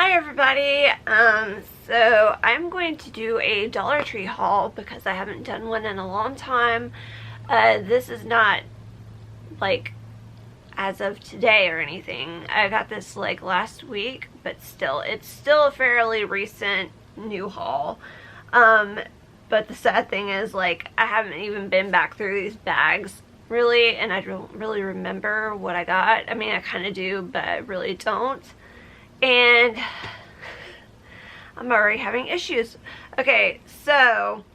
Hi everybody, so I'm going to do a Dollar Tree haul because I haven't done one in a long time. This is not like as of today or anything. I got this like last week, but still, it's still a fairly recent new haul. But the sad thing is, like, I haven't even been back through these bags really, and I don't really remember what I got. I mean, I kind of do, but I really don't. And I'm already having issues. Okay, so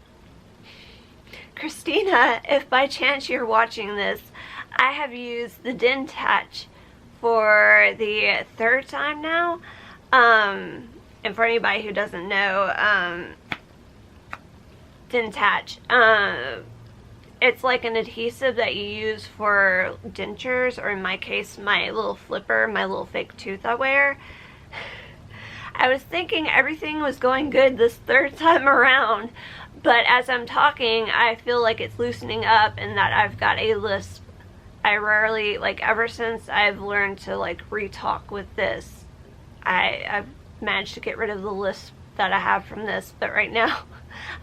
Christina, if by chance you're watching this, I have used the Dentach for the third time now. And for anybody who doesn't know, Dentach, it's like an adhesive that you use for dentures, or in my case, my little flipper, my little fake tooth I wear. I was thinking everything was going good this third time around, but as I'm talking, I feel like it's loosening up and that I've got a lisp. I rarely, like, ever since I've learned to, like, re-talk with this, I've managed to get rid of the lisp that I have from this, but right now,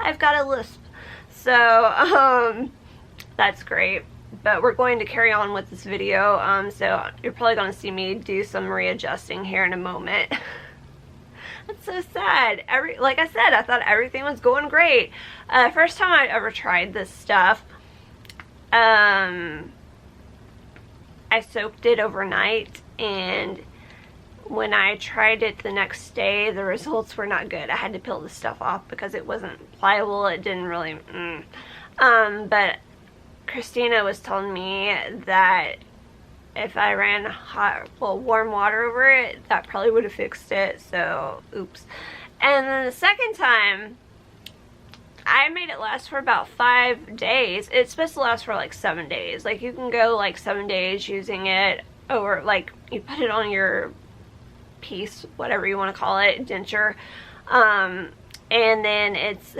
I've got a lisp. So, that's great. But we're going to carry on with this video, so you're probably going to see me do some readjusting here in a moment. That's so sad. Like I said, I thought everything was going great. First time I ever tried this stuff, I soaked it overnight, and when I tried it the next day, the results were not good. I had to peel the stuff off because it wasn't pliable. It didn't really, but Christina was telling me that if I ran warm water over it, that probably would have fixed it, so oops. And then the second time, I made it last for about 5 days. It's supposed to last for like 7 days. Like, you can go like 7 days using it, or like you put it on your piece, whatever you want to call it, denture, and then it's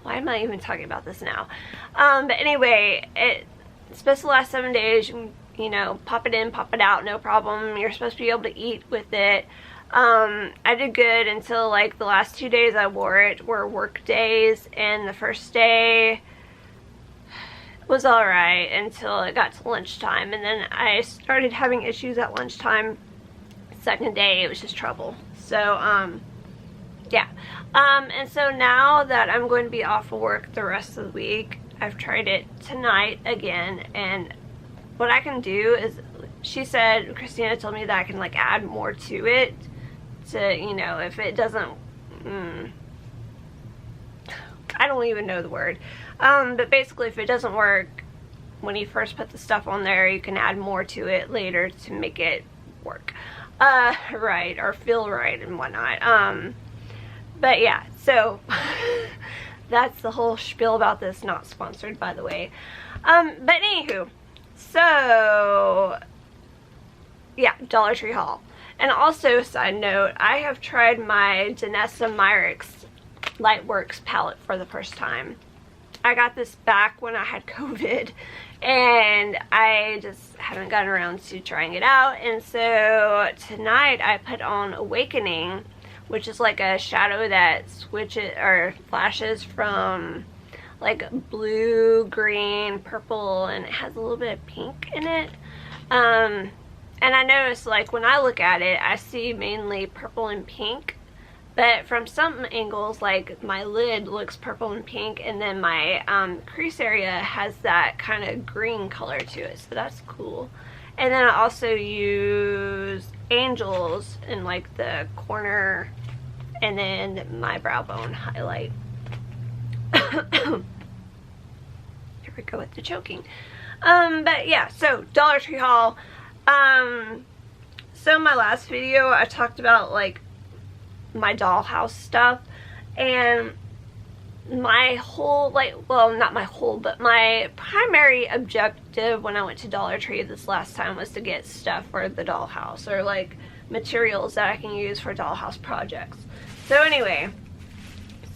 why am I even talking about this now? But anyway, it's supposed to last 7 days. You know, pop it in, pop it out, no problem. You're supposed to be able to eat with it. I did good until like the last 2 days I wore it were work days, and the first day was alright until it got to lunchtime, and then I started having issues at lunchtime. Second day, it was just trouble. So, yeah. And so now that I'm going to be off of work the rest of the week, I've tried it tonight again, and what I can do is, Christina told me that I can like add more to it to, you know, if it doesn't, I don't even know the word, but basically if it doesn't work when you first put the stuff on there, you can add more to it later to make it work, right, or feel right and whatnot, but yeah, so that's the whole spiel about this, not sponsored by the way, but anywho. So, yeah, Dollar Tree haul. And also, side note, I have tried my Danessa Myricks Lightworks palette for the first time. I got this back when I had COVID, and I just haven't gotten around to trying it out. And so, tonight I put on Awakening, which is like a shadow that switches or flashes from like blue, green, purple, and it has a little bit of pink in it. And I noticed, like, when I look at it, I see mainly purple and pink, but from some angles, like, my lid looks purple and pink, and then my crease area has that kind of green color to it, so that's cool. And then I also use Angels in like the corner, and then my brow bone highlight. Here we go with the choking. But yeah, so Dollar Tree haul. So my last video I talked about like my Dollhouse stuff, and my whole, like, well, not my whole, but my primary objective when I went to Dollar Tree this last time was to get stuff for the Dollhouse, or like materials that I can use for Dollhouse projects. So anyway,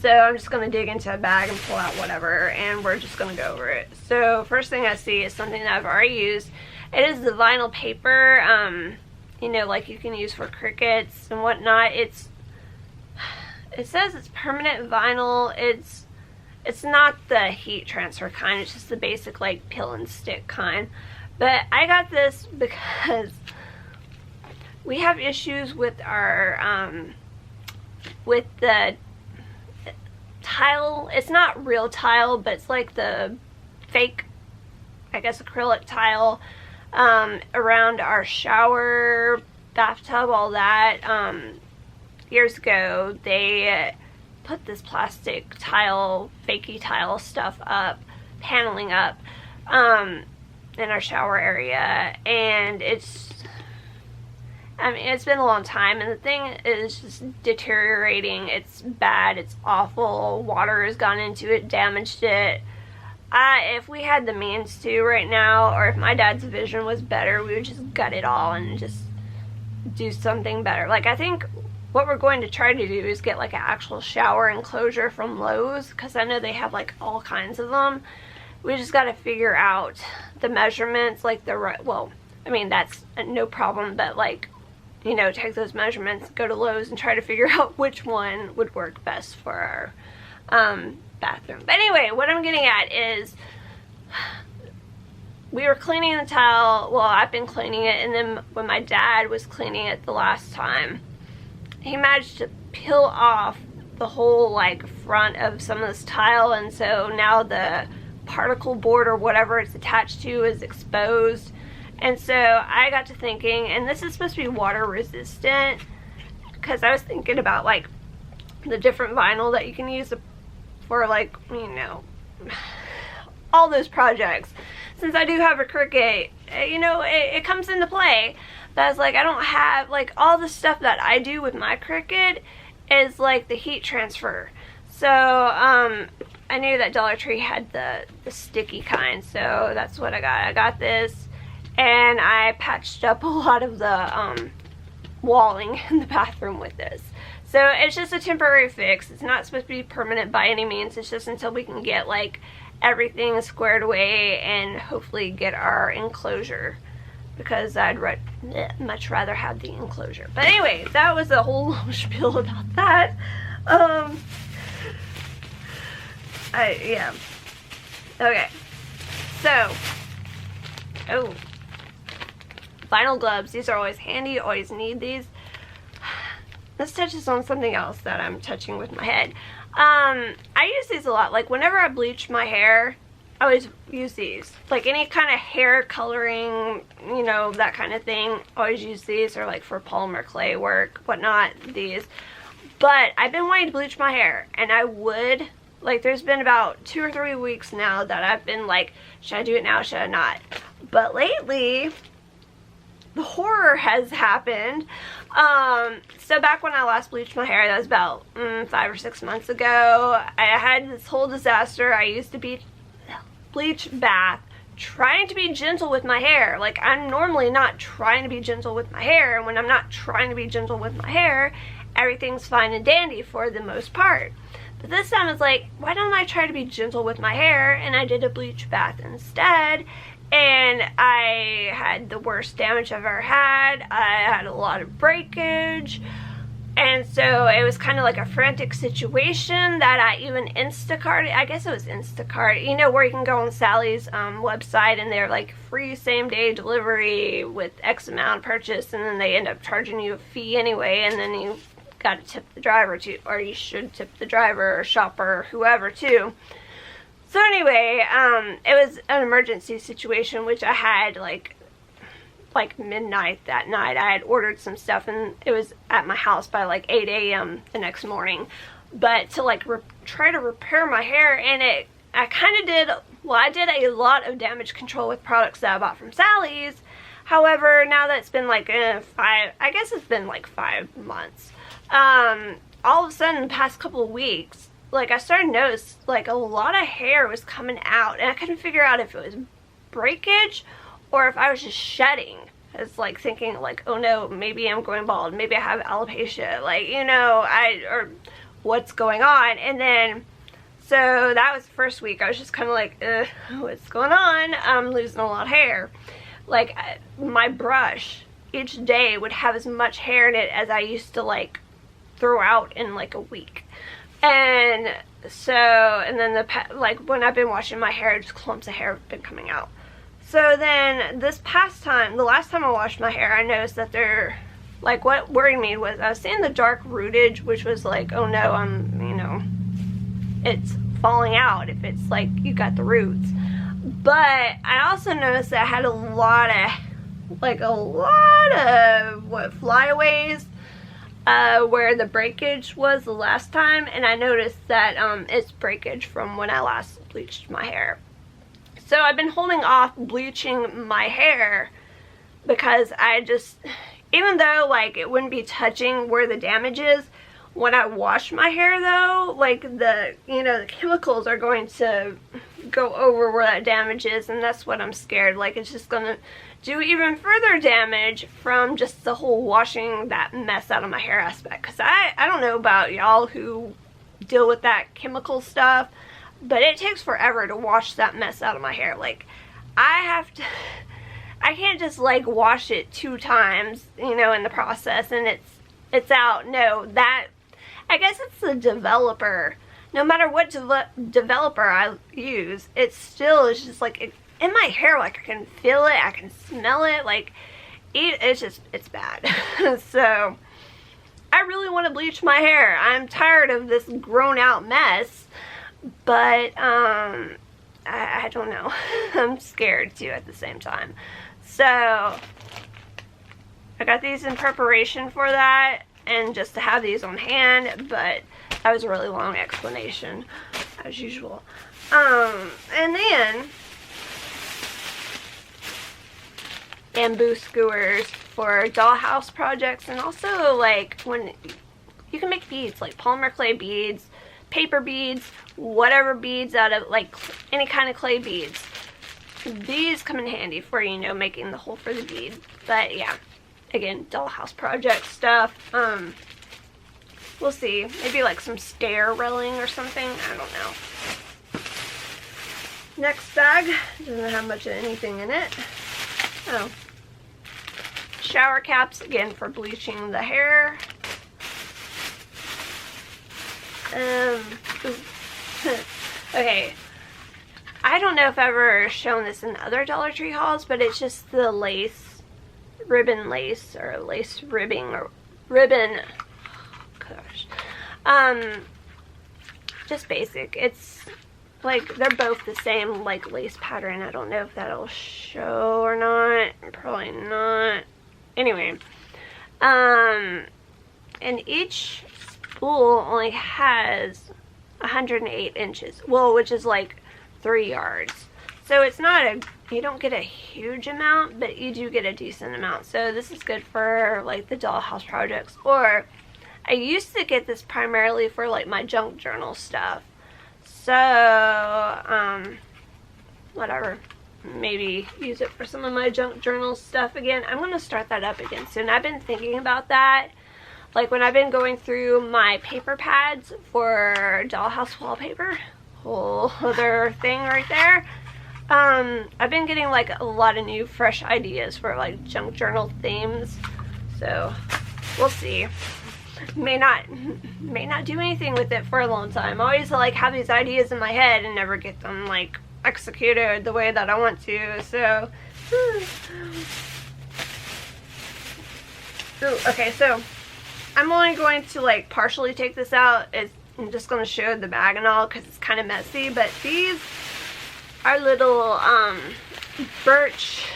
so I'm just going to dig into a bag and pull out whatever, and we're just going to go over it. So first thing I see is something that I've already used. It is the vinyl paper. you know, like you can use for crickets and whatnot. It says it's permanent vinyl. It's not the heat transfer kind, it's just the basic like peel and stick kind. But I got this because we have issues with our with the tile. It's not real tile, but it's like the fake, I guess, acrylic tile around our shower, bathtub, all that. Years ago they put this plastic tile, fakey tile stuff up, paneling up in our shower area, and I mean, it's been a long time, and the thing is just deteriorating. It's bad, it's awful, water has gone into it, damaged it. If we had the means to right now, or if my dad's vision was better, we would just gut it all and just do something better. Like, I think what we're going to try to do is get like an actual shower enclosure from Lowe's, because I know they have like all kinds of them. We just got to figure out the measurements, like the right, well, I mean, that's no problem, but like, you know, take those measurements, go to Lowe's and try to figure out which one would work best for our bathroom. But anyway, what I'm getting at is we were cleaning the tile. Well, I've been cleaning it, and then when my dad was cleaning it the last time, he managed to peel off the whole like front of some of this tile, and so now the particle board or whatever it's attached to is exposed. And so I got to thinking, and this is supposed to be water resistant, because I was thinking about like the different vinyl that you can use for, like, you know, all those projects. Since I do have a Cricut, you know, it comes into play. But I was like, I don't have, like, all the stuff that I do with my Cricut is like the heat transfer. So I knew that Dollar Tree had the sticky kind, so that's what I got. I got this, and I patched up a lot of the walling in the bathroom with this. So it's just a temporary fix. It's not supposed to be permanent by any means. It's just until we can get like everything squared away and hopefully get our enclosure, because I'd much rather have the enclosure. But anyway, that was a whole spiel about that. Yeah. Okay. So, oh, vinyl gloves. These are always handy. Always need these. This touches on something else that I'm touching with my head. I use these a lot. Like whenever I bleach my hair, I always use these. Like any kind of hair coloring, you know, that kind of thing, always use these, or like for polymer clay work, whatnot, these. But I've been wanting to bleach my hair, and I would, like, there's been about 2 or 3 weeks now that I've been like, should I do it now, should I not? But lately, the horror has happened. So back when I last bleached my hair, that was about 5 or 6 months ago, I had this whole disaster. I used to be bleach bath, trying to be gentle with my hair. Like, I'm normally not trying to be gentle with my hair, and when I'm not trying to be gentle with my hair, everything's fine and dandy for the most part. But this time it's like, why don't I try to be gentle with my hair? And I did a bleach bath instead, and I had the worst damage I've ever had. I had a lot of breakage, and so it was kind of like a frantic situation that I even Instacarted. I guess it was Instacart, you know, where you can go on Sally's website, and they're like free same-day delivery with X amount purchase, and then they end up charging you a fee anyway, and then you got to tip the driver too, or you should tip the driver or shopper or whoever too. So anyway, it was an emergency situation, which I had like midnight that night. I had ordered some stuff, and it was at my house by like 8 a.m. the next morning. But to like try to repair my hair, and I kind of did, well, I did a lot of damage control with products that I bought from Sally's. However, now that it's been like I guess it's been like 5 months, all of a sudden the past couple of weeks, like I started to notice like a lot of hair was coming out, and I couldn't figure out if it was breakage or if I was just shedding. I was like thinking like, oh no, maybe I'm going bald, maybe I have alopecia, like, you know, or what's going on. And then, so that was the first week. I was just kind of like, what's going on? I'm losing a lot of hair. Like my brush each day would have as much hair in it as I used to like throw out in like a week. And so, and then like when I've been washing my hair, just clumps of hair have been coming out. So then this past time, the last time I washed my hair, I noticed that like what worried me was I was seeing the dark rootage, which was like, oh no, you know, it's falling out if it's like you got the roots. But I also noticed that I had a lot of what, flyaways where the breakage was the last time, and I noticed that it's breakage from when I last bleached my hair. So I've been holding off bleaching my hair because I just, even though like it wouldn't be touching where the damage is, when I wash my hair though, like the, you know, the chemicals are going to go over where that damage is, and that's what I'm scared. Like it's just gonna do even further damage from just the whole washing that mess out of my hair aspect. Because I don't know about y'all who deal with that chemical stuff, but it takes forever to wash that mess out of my hair. Like I can't just like wash it 2 times, you know, in the process and it's out. No, that, I guess it's the developer. No matter what developer I use, it still is just like in my hair. Like I can feel it, I can smell it. Like it's bad. So I really want to bleach my hair. I'm tired of this grown out mess, but I don't know. I'm scared too at the same time. So I got these in preparation for that and just to have these on hand, but that was a really long explanation as usual. And then bamboo skewers for dollhouse projects, and also like when you can make beads, like polymer clay beads, paper beads, whatever beads out of like any kind of clay beads. These come in handy for, you know, making the hole for the bead. But yeah, again, dollhouse project stuff. We'll see. Maybe like some stair railing or something. I don't know. Next bag doesn't have much of anything in it. Oh, shower caps, again for bleaching the hair. Okay, I don't know if I've ever shown this in other Dollar Tree hauls, but it's just the lace, ribbon lace, or lace ribbing, or ribbon, gosh, just basic. It's like, they're both the same like lace pattern. I don't know if that'll show or not, probably not. Anyway, and each spool only has 108 inches, well, which is like 3 yards. So it's not you don't get a huge amount, but you do get a decent amount. So this is good for like the dollhouse projects. Or I used to get this primarily for like my junk journal stuff. So whatever, maybe use it for some of my junk journal stuff again. I'm gonna start that up again soon. I've been thinking about that. Like when I've been going through my paper pads for dollhouse wallpaper, whole other thing right there. I've been getting like a lot of new fresh ideas for like junk journal themes. So we'll see. May not do anything with it for a long time. I always like have these ideas in my head and never get them like executed the way that I want to. So ooh, okay, so I'm only going to like partially take this out. I'm just going to show the bag and all because it's kind of messy. But these are little birch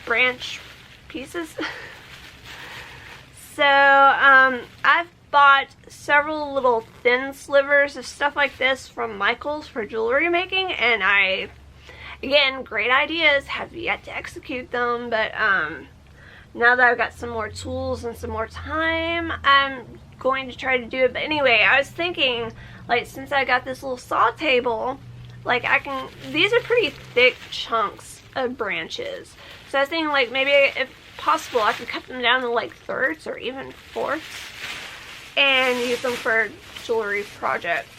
branch pieces. So I've bought several little thin slivers of stuff like this from Michael's for jewelry making, and again, great ideas, have yet to execute them, but now that I've got some more tools and some more time, I'm going to try to do it. But anyway, I was thinking, like, since I got this little saw table, like these are pretty thick chunks of branches. So I was thinking, like, maybe if possible I could cut them down to like thirds or even fourths and use them for jewelry projects,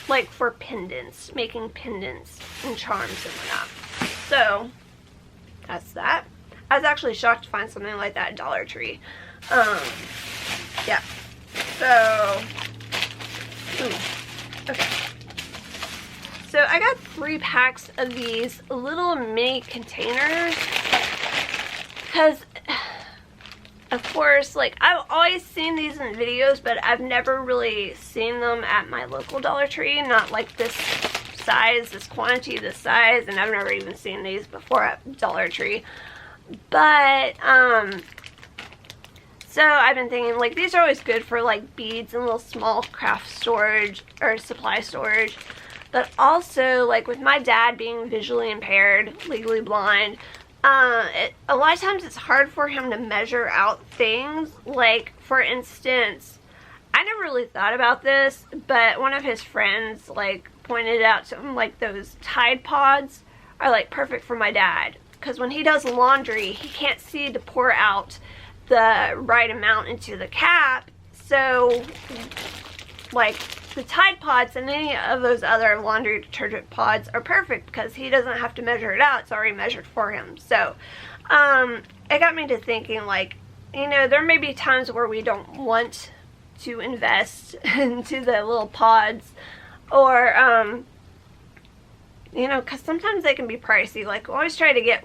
like for pendants, making pendants and charms and whatnot. So that's that. I was actually shocked to find something like that at Dollar Tree. Yeah. So, okay. So I got 3 packs of these little mini containers because, of course, like, I've always seen these in videos, but I've never really seen them at my local Dollar Tree. Not like this size, this quantity, this size, and I've never even seen these before at Dollar Tree. But, so I've been thinking, like, these are always good for, like, beads and little small craft storage or supply storage. But also, like, with my dad being visually impaired, legally blind, a lot of times it's hard for him to measure out things. Like, for instance, I never really thought about this, but one of his friends, like, pointed out to him, like, those Tide Pods are, like, perfect for my dad. Because when he does laundry, he can't see to pour out the right amount into the cap. So, like, the Tide Pods and any of those other laundry detergent pods are perfect because he doesn't have to measure it out. It's already measured for him. So, it got me to thinking, like, you know, there may be times where we don't want to invest into the little pods, or, you know, because sometimes they can be pricey. Like, we always try to get,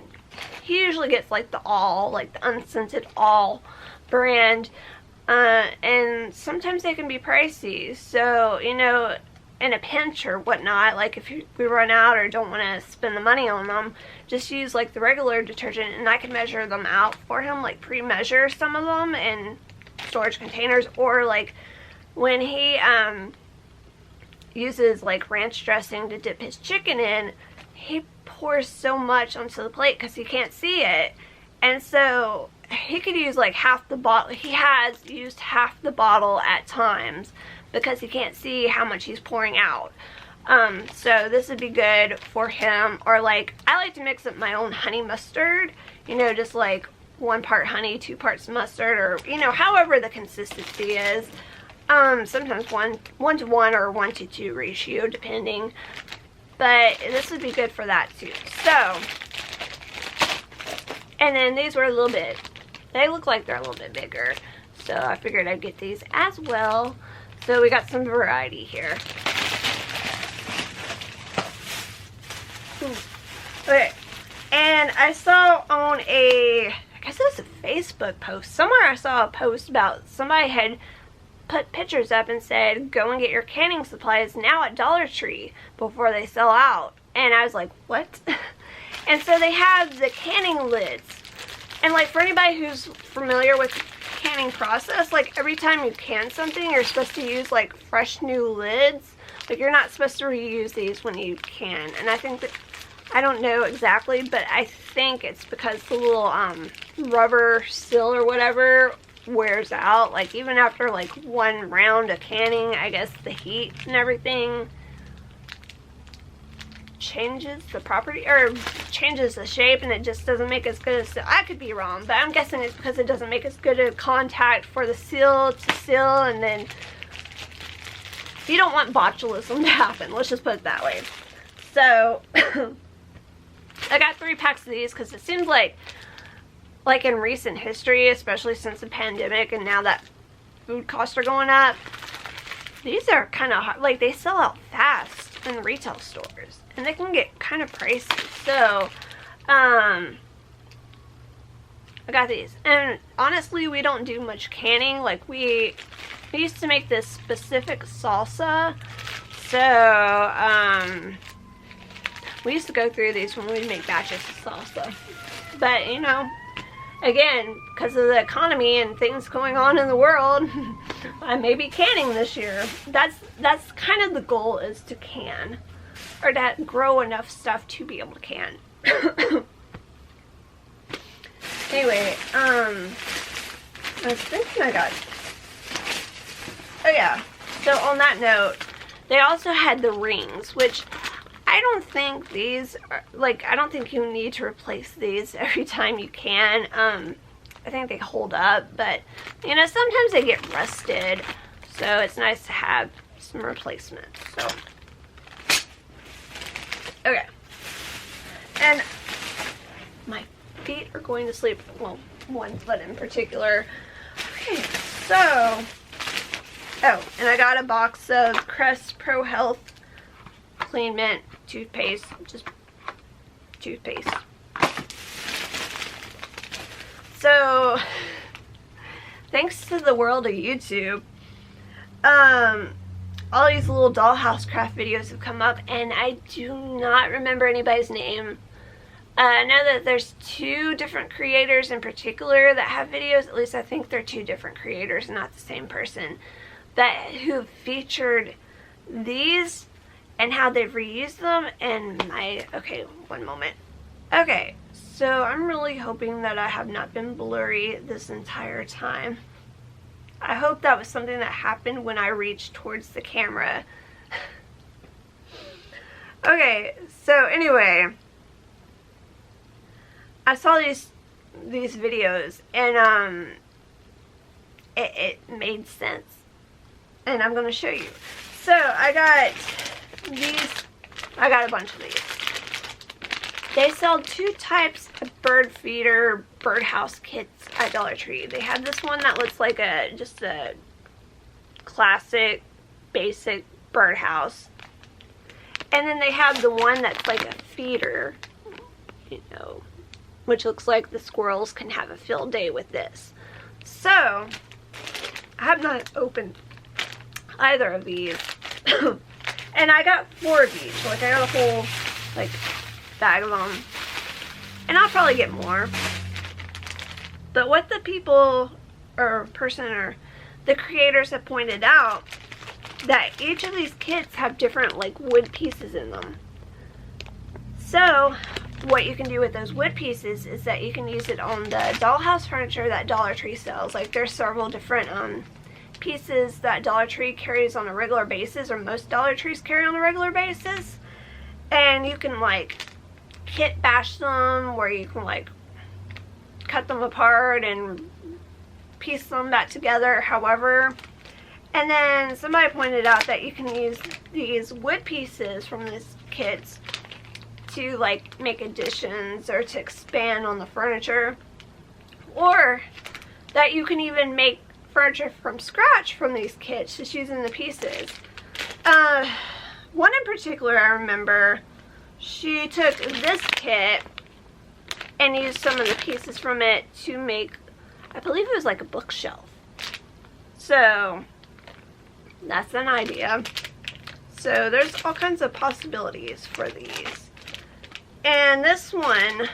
he usually gets, like, the All, like, the unscented All brand. And sometimes they can be pricey, so, you know, in a pinch or whatnot, like if we run out or don't want to spend the money on them, just use like the regular detergent, and I can measure them out for him, like pre-measure some of them in storage containers. Or like when he uses like ranch dressing to dip his chicken in, he pours so much onto the plate because he can't see it, and so he could use like half the bottle. He has used half the bottle at times because he can't see how much he's pouring out. So this would be good for him. Or like, I like to mix up my own honey mustard, you know, just like 1 part honey, 2 parts mustard, or, you know, however the consistency is. Sometimes 1 to 1 or 1 to 2 ratio, depending. But this would be good for that too. So, and then these were a little bit, they look like they're a little bit bigger, so I figured I'd get these as well. So we got some variety here. Okay, and I saw on I guess it was a Facebook post, somewhere I saw a post about somebody had put pictures up and said, go and get your canning supplies now at Dollar Tree before they sell out. And I was like, what? And so they have the canning lids. And like, for anybody who's familiar with the canning process, like every time you can something, you're supposed to use like fresh new lids. Like, you're not supposed to reuse these when you can. And I think that, I don't know exactly, but I think it's because the little rubber seal or whatever wears out. Like, even after like 1 round of canning, I guess the heat and everything changes the property, or changes the shape, and it just doesn't make as good as, I could be wrong, but I'm guessing it's because it doesn't make as good a contact for the seal to seal, and then you don't want botulism to happen, let's just put it that way. So I got 3 packs of these because it seems like in recent history, especially since the pandemic and now that food costs are going up, these are kind of hard. Like, they sell out fast in retail stores, and they can get kind of pricey. So I got these, and honestly, we don't do much canning. Like, we used to make this specific salsa, so we used to go through these when we'd make batches of salsa. But, you know, again, because of the economy and things going on in the world, I may be canning this year. That's kind of the goal, is to can, or to grow enough stuff to be able to can. Anyway, I was thinking I got, oh yeah, so on that note, they also had the rings, which I don't think these are, like, I don't think you need to replace these every time you can. I think they hold up, but, you know, sometimes they get rusted, so it's nice to have some replacements. So, okay. And my feet are going to sleep. Well, one foot in particular. Okay, so, oh, and I got a box of Crest Pro Health Clean Mint toothpaste, just toothpaste. So, thanks to the world of YouTube, all these little Dollhouse craft videos have come up, and I do not remember anybody's name. I know that there's 2 different creators in particular that have videos. At least I think they're 2 different creators, not the same person, who featured these and how they've reused them. And okay, one moment. Okay, so I'm really hoping that I have not been blurry this entire time. I hope that was something that happened when I reached towards the camera. Okay, so anyway, I saw these videos, and it made sense, and I'm gonna show you. So I got a bunch of these. They sell 2 types of bird feeder birdhouse kits at Dollar Tree. They have this one that looks like just a classic basic birdhouse, and then they have the one that's like a feeder, you know, which looks like the squirrels can have a field day with this. So I have not opened either of these. And I got 4 of each. Like, I got a whole like bag of them, and I'll probably get more. But what the people or the creators have pointed out, that each of these kits have different like wood pieces in them. So what you can do with those wood pieces is that you can use it on the Dollhouse furniture that Dollar Tree sells. Like, there's several different pieces that Dollar Tree carries on a regular basis, or most Dollar Trees carry on a regular basis, and you can like kit bash them, where you can like cut them apart and piece them back together, however. And then somebody pointed out that you can use these wood pieces from these kits to like make additions or to expand on the furniture, or that you can even make furniture from scratch from these kits just using the pieces. One in particular, I remember, she took this kit and used some of the pieces from it to make, I believe it was like a bookshelf. So that's an idea. So there's all kinds of possibilities for these. And this one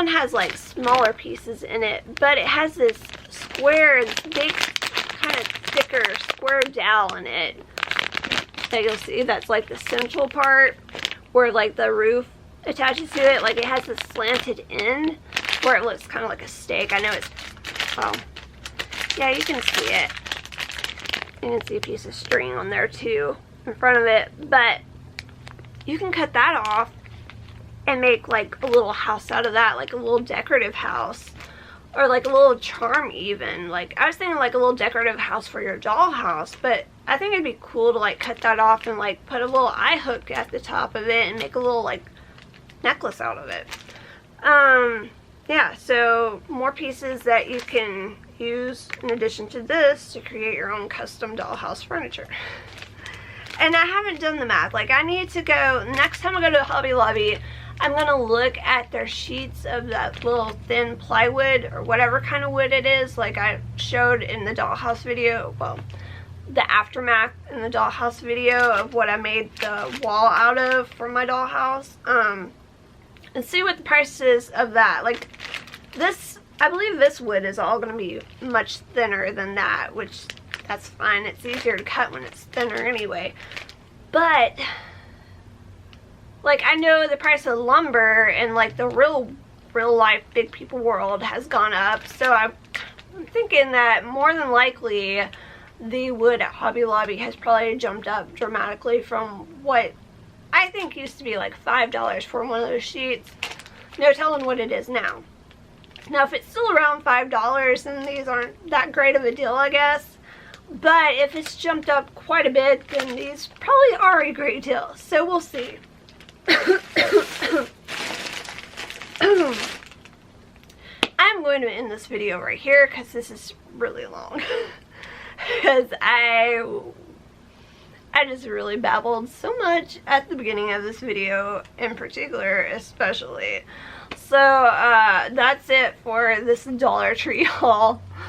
has like smaller pieces in it, but it has this square, this big kind of thicker square dowel in it that you'll see, that's like the central part where like the roof attaches to it. Like, it has this slanted end where it looks kind of like a stake. I know it's, oh yeah, you can see it. You can see a piece of string on there too in front of it, but you can cut that off and make like a little house out of that, like a little decorative house, or like a little charm even. Like, I was thinking like a little decorative house for your dollhouse, but I think it'd be cool to like cut that off and like put a little eye hook at the top of it and make a little like necklace out of it. Yeah, so more pieces that you can use in addition to this to create your own custom dollhouse furniture. And I haven't done the math. Like, I need to go, next time I go to Hobby Lobby, I'm going to look at their sheets of that little thin plywood or whatever kind of wood it is, like I showed in the Dollhouse video, well, the aftermath in the Dollhouse video of what I made the wall out of for my dollhouse, and see what the price is of that. Like, this, I believe this wood is all going to be much thinner than that, which that's fine. It's easier to cut when it's thinner anyway. But like, I know the price of lumber and like the real life big people world has gone up, so I'm thinking that more than likely the wood at Hobby Lobby has probably jumped up dramatically from what I think used to be like $5 for one of those sheets. No telling what it is now. Now, if it's still around $5, then these aren't that great of a deal, I guess. But if it's jumped up quite a bit, then these probably are a great deal. So we'll see. I'm going to end this video right here because this is really long. Because I just really babbled so much at the beginning of this video in particular, especially. So that's it for this Dollar Tree haul.